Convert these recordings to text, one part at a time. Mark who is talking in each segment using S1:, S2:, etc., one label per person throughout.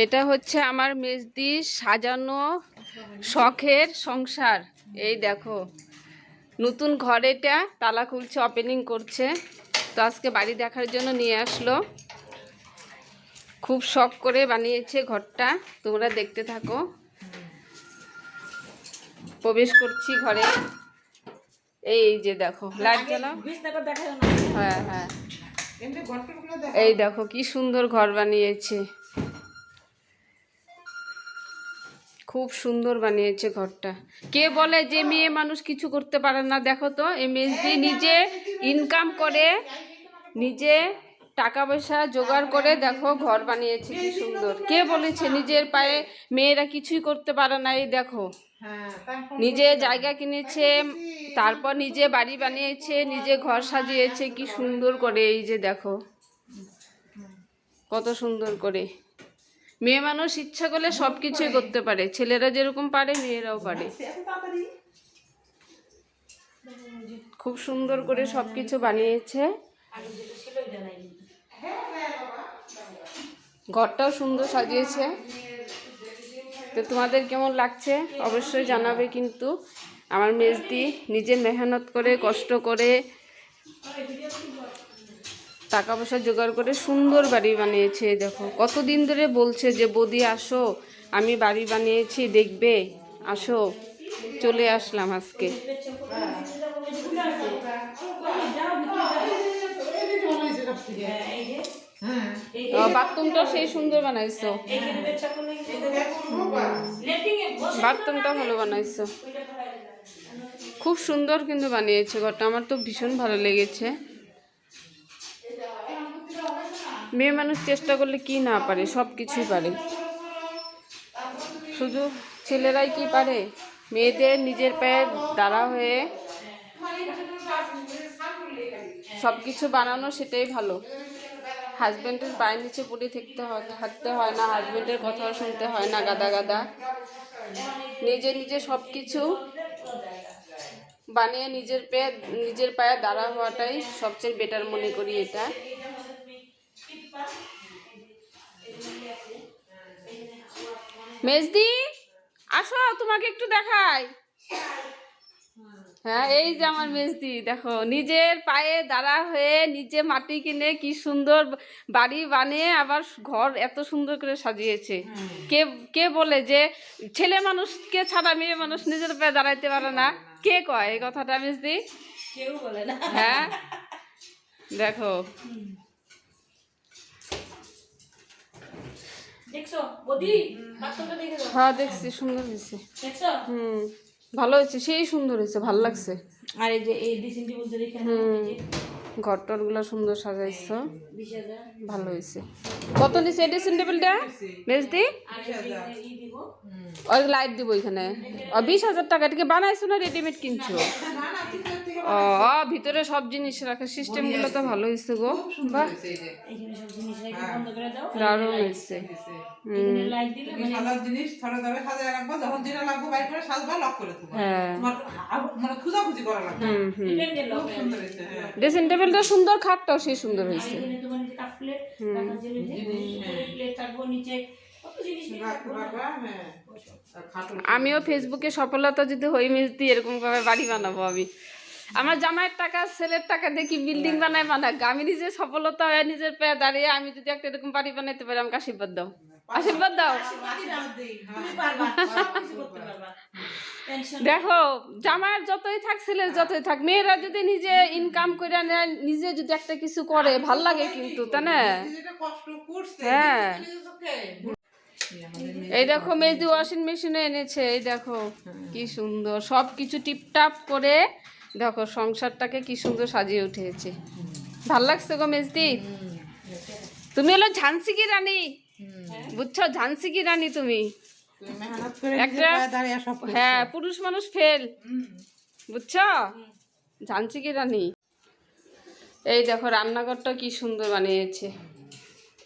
S1: এটা হচ্ছে আমার মেজদি সাজানো শখের সংসার। এই দেখো নতুন ঘর, এটা তালা খুলছে, ওপেনিং করছে। তো আজকে বাড়ি দেখার জন্য নিয়ে আসলো। খুব শখ করে বানিয়েছে ঘরটা, তোমরা দেখতে থাকো। প্রবেশ করছি ঘরে। এই যে দেখো, লাইট জ্বালাও। হ্যাঁ হ্যাঁ, এই দেখো কি সুন্দর ঘর বানিয়েছে, খুব সুন্দর বানিয়েছে ঘরটা। কে বলে যে মেয়ে মানুষ কিছু করতে পারে না? দেখো তো, এই মেজদি নিজে ইনকাম করে, নিজে টাকা পয়সা জোগাড় করে দেখো ঘর বানিয়েছে কি সুন্দর। কে বলেছে নিজের পায়ে মেয়েরা কিছুই করতে পারে না? এই দেখো, নিজে জায়গা কিনেছে, তারপর নিজে বাড়ি বানিয়েছে, নিজে ঘর সাজিয়েছে কি সুন্দর করে। এই যে দেখো কত সুন্দর করে। মেয়ে মানুষ ইচ্ছা করলে সব কিছুই করতে পারে, ছেলেরা যেরকম পারে মেয়েরাও পারে। খুব সুন্দর করে সব কিছু বানিয়েছে। ঘরটাও সুন্দর সাজিয়েছে। তো তোমাদের কেমন লাগছে অবশ্যই জানাবে। কিন্তু আমার মেজদি নিজে মেহনত করে, কষ্ট করে, টাকা পয়সা জোগাড় করে সুন্দর বাড়ি বানিয়েছে। দেখো কতদিন ধরে বলছে যে বৌদি আসো, আমি বাড়ি বানিয়েছি, দেখবে, আসো। চলে আসলাম আজকে। বাথরুমটা সেই সুন্দর বানাইছো, বাথরুমটা ভালো বানাইছো, খুব সুন্দর কিন্তু বানিয়েছে ঘরটা। আমার তো ভীষণ ভালো লেগেছে। মেয়ে মানুষ চেষ্টা করলে কি না পারে, সব কিছুই পারে। শুধু ছেলেরাই কি পারে? মেয়েদের নিজের পায়ে দাঁড়া হয়ে সব কিছু বানানো, সেটাই ভালো। হাজব্যান্ডের পায়ের নিচে পড়ে থাকতে হয় না, হাজব্যান্ডের কথাও শুনতে হয় না গাদা গাদা। নিজে নিজে সব কিছু বানিয়ে নিজের পায়ে দাঁড়া হওয়াটাই সবচেয়ে বেটার মনে করি এটা। মেজদি আসো, তোমাকে একটু দেখাই। হ্যাঁ, এই যে আমার মেজদি, দেখো নিজের পায়ে দাঁড়া হয়ে নিজে মাটি কিনে কি সুন্দর বাড়ি বানিয়ে আবার ঘর এত সুন্দর করে সাজিয়েছে। কে কে বলে যে ছেলে মানুষকে ছাড়া মেয়ে মানুষ নিজের পায়ে দাঁড়াইতে পারে না? কে কয় এই কথাটা মেজদি? কেউ বলে না। হ্যাঁ দেখো, হ্যাঁ দেখছি, সুন্দর হয়েছে। ভালো হয়েছে, সেই সুন্দর হয়েছে, ভালো লাগছে। আর এই যে এই ড্রেসিং টেবিলটা দেখেন, ঘর টরগুলো সুন্দর সাজাইছো, ভালো হয়েছে। কত নিছে এই ড্রেসিং টেবিলটা মেজদি? ওই লাইট দিব এখানে। 20,000 টাকা থেকে বানাইছো না রেডিমেড কিনছো? ও ভিতরে সব জিনিস রাখার সিস্টেমগুলো তো ভালো হয়েছে গো। বাহ, দারুণ হয়েছে। ড্রেসিং টেবিলটা সুন্দর, খাটটাও সেই সুন্দর হয়েছে। আমিও ফেসবুকে সফলতা যদি হই মেজদি, এরকম ভাবে বাড়ি বানাবো আমি। আমার জামাইয়ের টাকা, ছেলের টাকা দেখি বিল্ডিং বানায় বানাক, আমি নিজে সফলতা হয়ে নিজের পায়ে দাঁড়িয়ে আমি যদি একটা এরকম বাড়ি বানাইতে পারি, আমাকে আশীর্বাদ দাও, আশীর্বাদ দাও। দেখো জামাইয়ের যতই থাক, ছেলের যতই থাক, মেয়েরা যদি নিজে ইনকাম করে নেয়, নিজে যদি একটা কিছু করে, ভাল লাগে কিন্তু, তাই না? হ্যাঁ, এই দেখো মেজদি ওয়াশিং মেশিনে এনেছে। এই দেখো কি সুন্দর সব কিছু টিপটাপ করে, দেখো সংসারটাকে কি সুন্দর সাজিয়ে উঠেছে। ভাল লাগছে গো মেজদি। তুমি হলো ঝান্সি কি রানী, বুঝছো? ঝান্সি কি রানী তুমি একটা। হ্যাঁ, পুরুষ মানুষ ফেল, বুঝছো? ঝান্সি কি রানী। এই দেখো রান্নাঘরটা কি সুন্দর বানিয়েছে।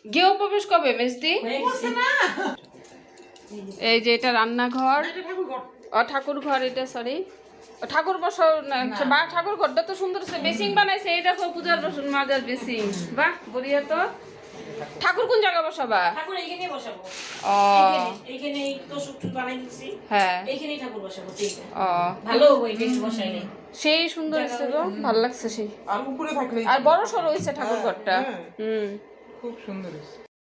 S1: গৃহ প্রবেশ কবে মেজদি? এই যে এটা রান্নাঘর, ঠাকুর ঘর এটা, সরি ঠাকুর বসার বা ঠাকুর ঘরটা তো সুন্দর আছে। বেসিং বানাইছে, এই দেখো পূজার বাসন মাজার বেসিং, বাহ বড়িয়া তো। ঠাকুর কোন জায়গায় বসাবা?
S2: ঠাকুর এইখানে বসাবো।
S1: ও
S2: এইখানে তো শুকটু বানাই দিছি।
S1: হ্যাঁ
S2: এইখানেই ঠাকুর বসাবো তিনটা।
S1: ও
S2: ভালো হইবে বসাইলে।
S1: সেই সুন্দর হয়েছে গো, ভালো লাগছে সেই।
S3: আর উপরে থাকলে
S1: আর বড় সড়ো হয়েছে ঠাকুর ঘরটা।
S3: হ্যাঁ।
S1: হুম
S3: খুব সুন্দর হয়েছে।